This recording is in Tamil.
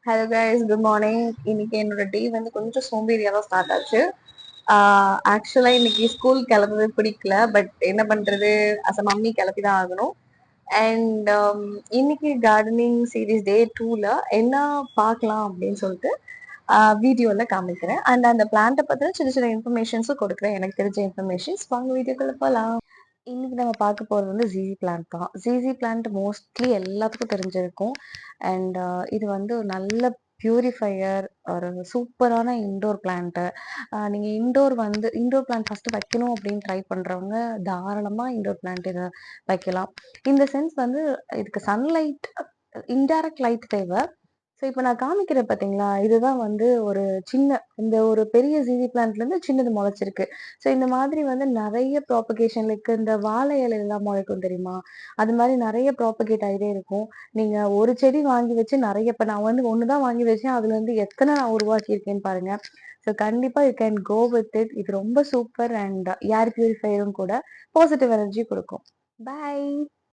Hello guys, good morning. இன்னைக்கு என்னோட டே வந்து கொஞ்சம் சோம்பேறியா தான் ஸ்டார்ட் ஆச்சு. ஆக்சுவலா இன்னைக்கு ஸ்கூல் கிளம்பவே பிடிக்கல. பட் என்ன பண்றது, அஸ் அ மம்மி கிளப்பி தான் ஆகணும். அண்ட் இன்னைக்கு கார்டனிங் சீரீஸ் டே 2ல என்ன பார்க்கலாம் அப்படின்னு சொல்லிட்டு வீடியோல காமிக்கிறேன். அண்ட் அந்த பிளான்ட்டை பத்தின சின்ன சின்ன இன்ஃபர்மேஷன்ஸும் கொடுக்குறேன், எனக்கு தெரிஞ்ச இன்ஃபர்மேஷன்ஸ். வாங்க வீடியோக்குள்ள போகலாம். இன்னைக்கு நம்ம பார்க்க போறது வந்து ஜிசி பிளான்ட் தான். ஜிசி பிளான்ட் மோஸ்ட்லி எல்லாத்துக்கும் தெரிஞ்சிருக்கும். அண்ட் இது வந்து ஒரு நல்ல பியூரிஃபையர், ஒரு சூப்பரான இன்டோர் பிளான்ட். நீங்க இன்டோர் பிளான்ட் ஃபர்ஸ்ட் வைக்கணும் அப்படின்னு ட்ரை பண்றவங்க தாராளமா இன்டோர் பிளான்ட் இதை வைக்கலாம். இந்த சென்ஸ் வந்து இதுக்கு சன்லைட், இன்டைரக்ட் லைட் தேவை. ஸோ இப்போ நான் காமிக்கிறேன் பார்த்தீங்களா, இதுதான் வந்து இந்த ஒரு பெரிய ஜிசி பிளான்ட்ல இருந்து சின்னது முளைச்சிருக்கு. ஸோ இந்த மாதிரி வந்து நிறைய ப்ராபகேஷன்லுக்கு இந்த வாழை இலையெல்லாம் முளைக்கும் தெரியுமா? அது மாதிரி நிறைய ப்ராபகேட் ஆகிட்டே இருக்கும். நீங்க ஒரு செடி வாங்கி வச்சு நிறைய, இப்ப நான் வந்து ஒன்று தான் வாங்கி வச்சேன், அதுல இருந்து எத்தனை நான் உருவாக்கியிருக்கேன்னு பாருங்க. ஸோ கண்டிப்பா you can go with it. இது ரொம்ப சூப்பர் அண்ட் ஏர் பியூரிஃபையரும் கூட. பாசிட்டிவ் எனர்ஜி கொடுக்கும். பை.